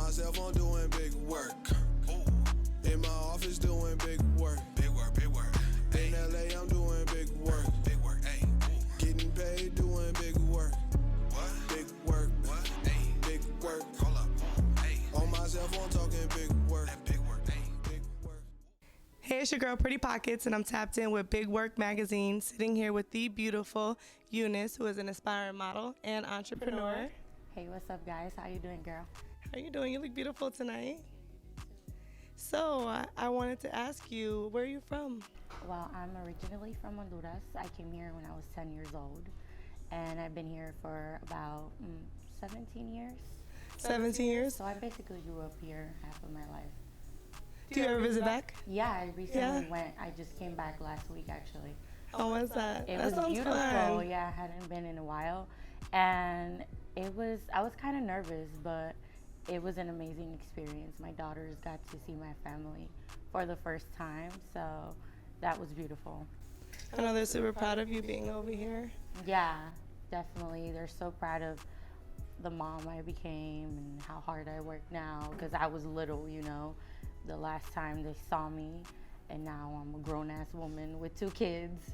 myself, I'm doing big work. In my office, doing big work. Big work, big work. In LA, I'm doing big work. Big work, ayy. Getting paid, doing big work. What? Big work. What? Ayy. Big work. Hold up. Ayy. On myself, I'm talking big work. That big work, ayy. Big work. Hey, it's your girl, Pretty Pockets, and I'm tapped in with Bigwork magazine, sitting here with the beautiful Eunice, who is an aspiring model and entrepreneur. Hey, what's up, guys? How you doing, girl? How you doing? You look beautiful tonight. So, I wanted to ask you, where are you from? Well, I'm originally from Honduras. I came here when I was 10 years old, and I've been here for about 17 years. 17 years? So I basically grew up here half of my life. Do you ever visit back? Yeah, I recently Yeah. went. I just came back last week, actually. Oh, what's that? It That was sounds beautiful. fun. Yeah, I hadn't been in a while, and I was kind of nervous, but it was an amazing experience. My daughters got to see my family for the first time, so that was beautiful. I know they're super proud of you being over here. Yeah, definitely. They're so proud of the mom I became and how hard I work now, because I was little, the last time they saw me, and now I'm a grown-ass woman with 2 kids.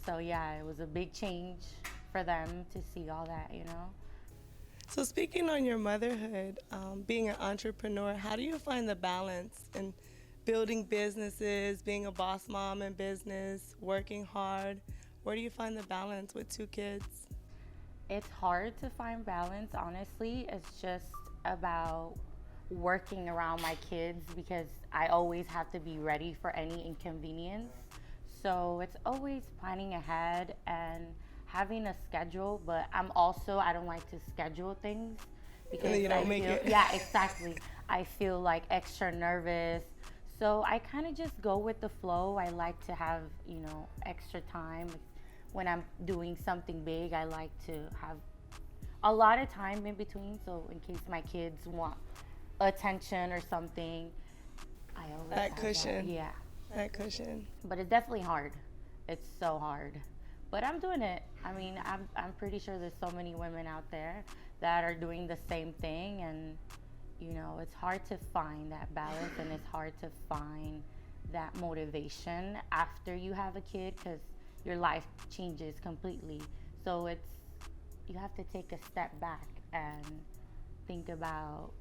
So yeah, it was a big change for them to see all that, So speaking on your motherhood, being an entrepreneur, how do you find the balance in building businesses, being a boss mom in business, working hard? Where do you find the balance with 2 kids? It's hard to find balance, honestly. It's just about working around my kids because I always have to be ready for any inconvenience. So it's always planning ahead and having a schedule, but I don't like to schedule things because And then you don't make it. Yeah, exactly. I feel like extra nervous. So I kind of just go with the flow. I like to have, extra time. When I'm doing something big, I like to have a lot of time in between. So in case my kids want attention or something, I always That have cushion. Yeah. That cushion. But it's definitely hard. It's so hard. But I'm doing it. I mean, I'm pretty sure there's so many women out there that are doing the same thing, and it's hard to find that balance, and it's hard to find that motivation after you have a kid, because your life changes completely. So you have to take a step back and think about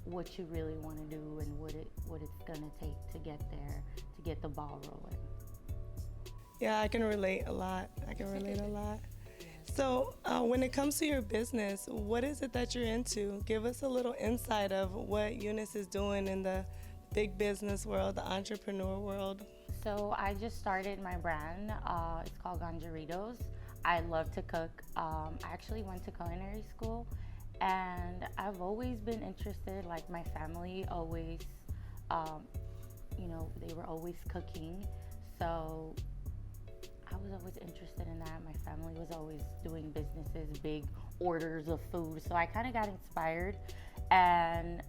what you really want to do and what it's gonna take to get there, to get the ball rolling. Yeah, I can relate a lot. So when it comes to your business, what is it that you're into? Give us a little insight of what Eunice is doing in the big business world, the entrepreneur world. So I just started my brand. It's called Ganja. I love to cook. I actually went to culinary school, and I've always been interested. Like my family always, they were always cooking. So I was always interested in that. My family was always doing businesses, big orders of food. So I kind of got inspired, and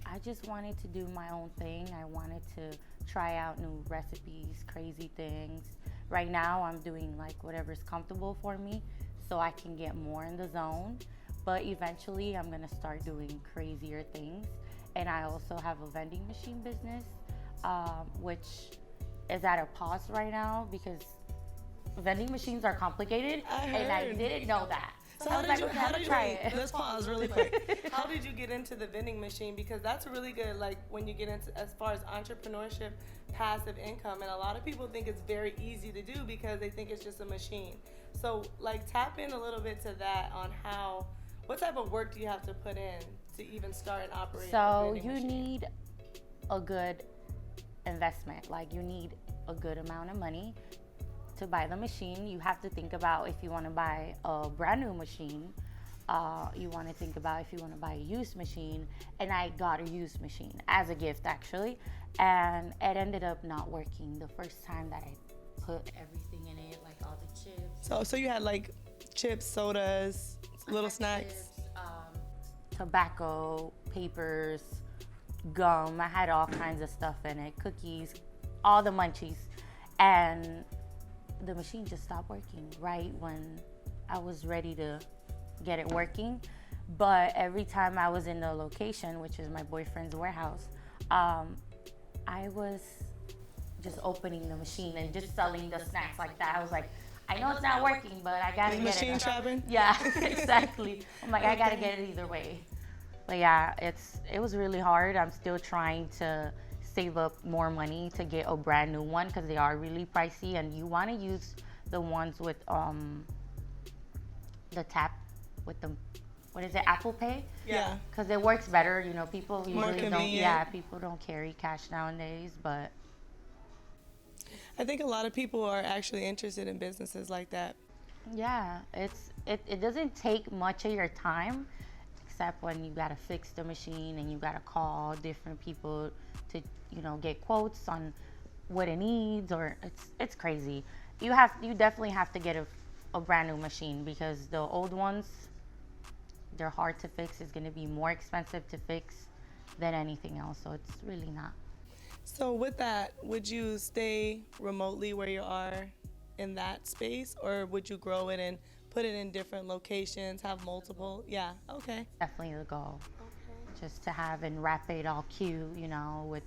I just wanted to do my own thing. I wanted to try out new recipes, crazy things. Right now I'm doing like whatever's comfortable for me so I can get more in the zone. But eventually I'm gonna start doing crazier things. And I also have a vending machine business, which is at a pause right now because vending machines are complicated, and I didn't know that. So I was like, okay, I'm gonna try it. Let's pause really quick. How did you get into the vending machine? Because that's really good, like when you get into as far as entrepreneurship, passive income, and a lot of people think it's very easy to do because they think it's just a machine. So like tap in a little bit to that on what type of work do you have to put in to even start and operate a So vending you machine? need a good investment. Like you need a good amount of money to buy the machine. You have to think about if you want to buy a brand new machine. You want to think about if you want to buy a used machine. And I got a used machine as a gift, actually. And it ended up not working the first time that I put everything in it, like all the chips. So you had like chips, sodas, little snacks. Chips, tobacco, papers, gum. I had all kinds of stuff in it, cookies, all the munchies. And the machine just stopped working right when I was ready to get it working. But every time I was in the location, which is my boyfriend's warehouse, I was just opening the machine and just selling the snacks like that. I was like, I know it's not working, but I gotta get Machine it. shopping? Yeah, exactly. I'm like, I gotta get it either way. But yeah, it was really hard. I'm still trying to save up more money to get a brand new one because they are really pricey, and you want to use the ones with the tap with the, what is it, Apple Pay? Yeah. Because it works better. You know, people More usually don't. convenient. Yeah, people don't carry cash nowadays, but I think a lot of people are actually interested in businesses like that. yeah, it doesn't take much of your time, except when you gotta fix the machine and you gotta call different people to, you know, get quotes on what it needs, or it's crazy. You definitely have to get a brand new machine because the old ones, they're hard to fix. It's gonna be more expensive to fix than anything else, so it's really not. So with that, would you stay remotely where you are in that space, or would you grow it and put it in different locations, have multiple? Yeah, okay. Definitely the goal. Just to have and wrap it all cute, you know, with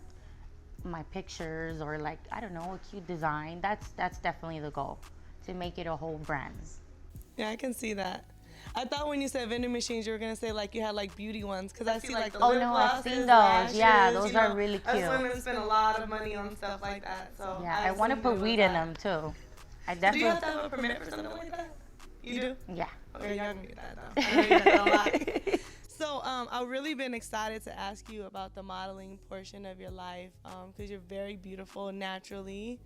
my pictures or like, I don't know, a cute design. That's definitely the goal, to make it a whole brand. Yeah, I can see that. I thought when you said vending machines, you were gonna say like you had like beauty ones, because I see like the Oh, lip no, I've glosses, seen those. lashes, Yeah, those you are know. really Us cute. women spend a lot of money on stuff like that. So Yeah, I want to assumed put it was weed in that. them too. I Do definitely. you have to have a permit for something like that? You do? Yeah. Okay, y'all can get that though. I know you got that a lot. So I've really been excited to ask you about the modeling portion of your life, because you're very beautiful naturally,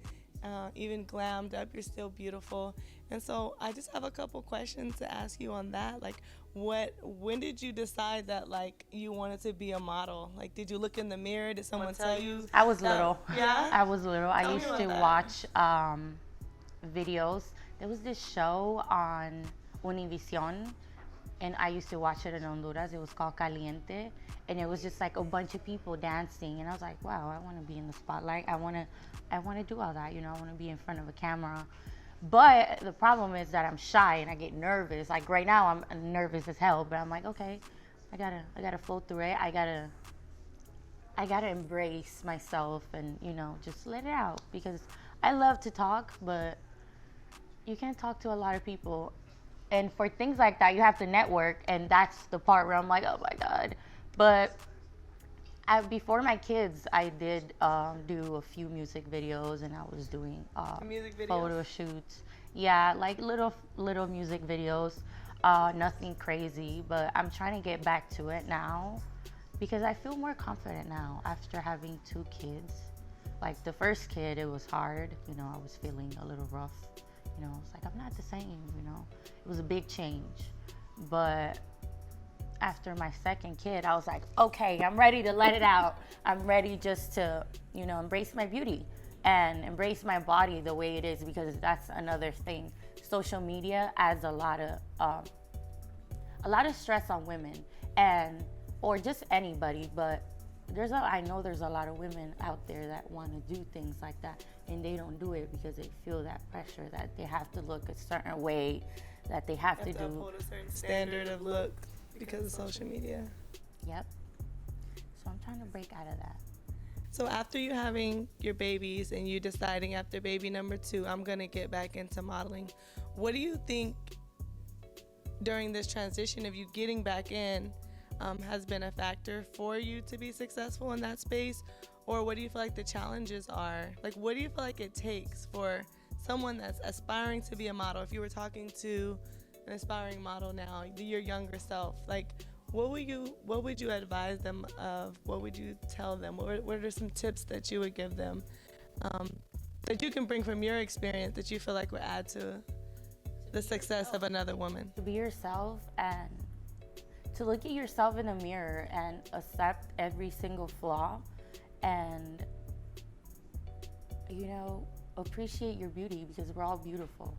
even glammed up, you're still beautiful. And so I just have a couple questions to ask you on that. Like, when did you decide that like you wanted to be a model? Like, did you look in the mirror? Did someone tell you? I was little. Yeah? I was little. I Tell me used about to that. watch videos. There was this show on Univision, and I used to watch it in Honduras. It was called Caliente, and it was just like a bunch of people dancing. And I was like, wow, I want to be in the spotlight. I want to do all that. You know, I want to be in front of a camera. But the problem is that I'm shy and I get nervous. Like right now, I'm nervous as hell. But I'm like, okay, I gotta flow through it. I gotta embrace myself and, you know, just let it out, because I love to talk, but you can't talk to a lot of people. And for things like that, you have to network, and that's the part where I'm like, oh my God. But before my kids, I did do a few music videos, and I was doing Music videos? photo shoots. Yeah, like little music videos. Nothing crazy, but I'm trying to get back to it now because I feel more confident now after having 2 kids. Like the first kid, it was hard. You know, I was feeling a little rough. You know, it's like, I'm not the same, you know. It was a big change. But after my second kid, I was like, okay, I'm ready to let it out. I'm ready just to, you know, embrace my beauty and embrace my body the way it is, because that's another thing. Social media adds a lot of stress on women, and or just anybody, but I know there's a lot of women out there that want to do things like that, and they don't do it because they feel that pressure that they have to look a certain way, that they have to do. uphold a certain standard of look because of social media. Yep. So I'm trying to break out of that. So after you having your babies and you deciding after baby number 2, I'm gonna get back into modeling, what do you think during this transition of you getting back in has been a factor for you to be successful in that space? Or what do you feel like the challenges are? Like, what do you feel like it takes for someone that's aspiring to be a model? If you were talking to an aspiring model now, your younger self, like, what would you advise them of? What would you tell them? What are some tips that you would give them that you can bring from your experience that you feel like would add to the success of another woman? To be yourself and to look at yourself in the mirror and accept every single flaw, and, you know, appreciate your beauty, because we're all beautiful.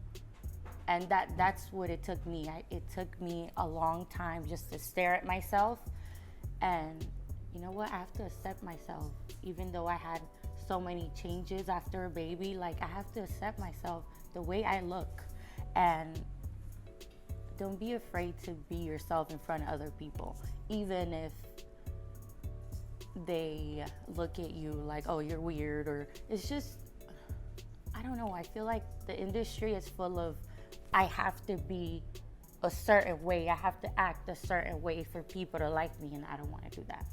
And that's what it took me. It took me a long time just to stare at myself, and you know what? I have to accept myself. Even though I had so many changes after a baby, like, I have to accept myself the way I look. And don't be afraid to be yourself in front of other people, even if they look at you like, oh, you're weird, or it's just, I don't know. I feel like the industry is full of, I have to be a certain way, I have to act a certain way for people to like me, and I don't want to do that.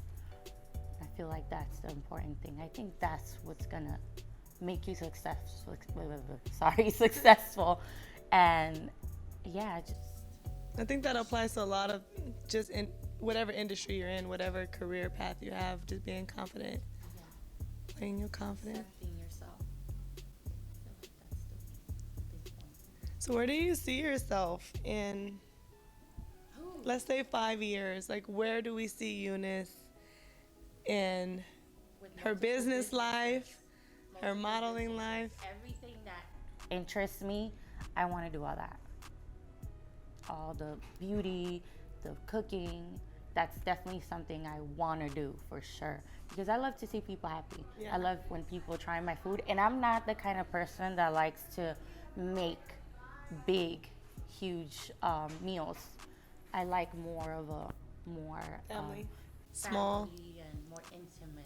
I feel like that's the important thing. I think that's what's gonna make you successful. Successful, and yeah, just. I think that applies to a lot of just in whatever industry you're in, whatever career path you have, just being confident, playing your confidence. Accepting yourself. I feel like that's the big thing. So where do you see yourself in, let's say 5 years? Like, where do we see Eunice in her business life, her modeling life? Everything that interests me, I want to do all that. All the beauty, the cooking, that's definitely something I want to do for sure. Because I love to see people happy. Yeah. I love when people try my food. And I'm not the kind of person that likes to make big, huge meals. I like more of a Family. Small. family and more intimate.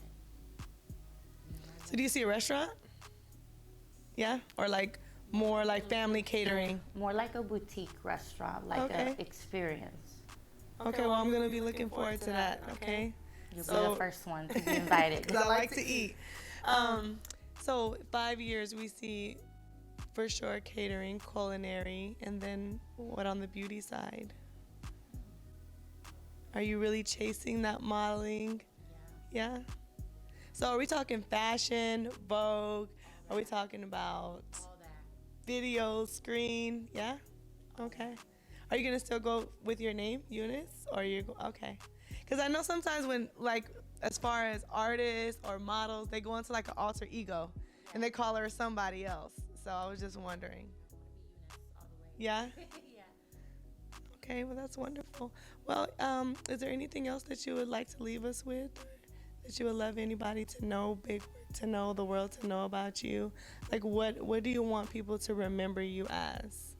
So do you see a restaurant? Yeah? Or like more like family catering? More like a boutique restaurant, like Okay. an experience. Okay, well, I'm going to be looking forward to that, okay? You'll be So- the first one to be invited. Because I like to eat. So 5 years, we see for sure catering, culinary, and then what on the beauty side? Are you really chasing that modeling? Yeah. So are we talking fashion, Vogue? Are we talking about All that. video, screen? Yeah? Okay. Are you going to still go with your name, Eunice? Or okay. Because I know sometimes when, like, as far as artists or models, they go into like an alter ego and they call her somebody else. So I was just wondering. Yeah? Yeah. Okay, well, that's wonderful. Well, is there anything else that you would like to leave us with? That you would love anybody to know, to know, the world to know about you? Like, what do you want people to remember you as?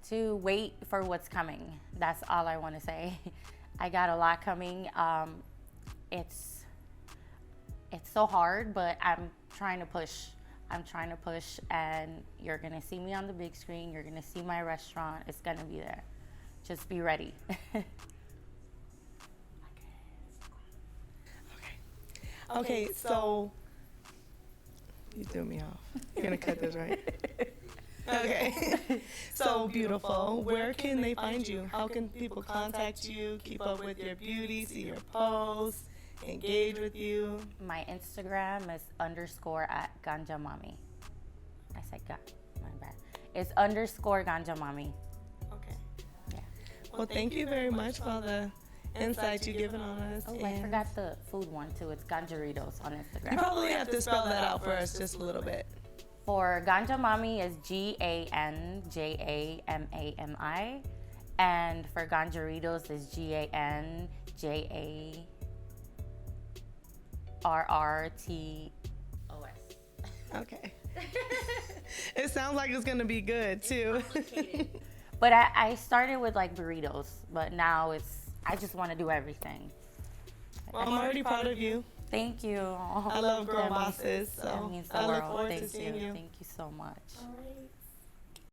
To wait for what's coming. That's all I want to say. I got a lot coming. It's so hard, but I'm trying to push. And you're going to see me on the big screen. You're going to see my restaurant. It's going to be there. Just be ready. Okay, so you threw me off. You're gonna cut this, right? Okay. So beautiful. Where can they find you? How can people contact you, keep up with your beauty, see your posts, engage with you? My Instagram is _@Ganja Mommy. I said my bad. It's _Ganja Mommy. Okay. Yeah. Well, thank you very much for all the insight you've given on us. Oh, I and forgot the food one too. It's Ganjaritos on You Instagram. probably have to spell that out for us just a little bit. For Ganja Mommy is GANJAMAMI, and for Ganjaritos is GANJARRTOS. Okay. It sounds like it's gonna be good too. But I started with like burritos, but now I just want to do everything. Well, I'm already proud of you. Thank you. I love girl bosses, That so means the I look world. forward to Thank seeing you. Thank you so much. All right.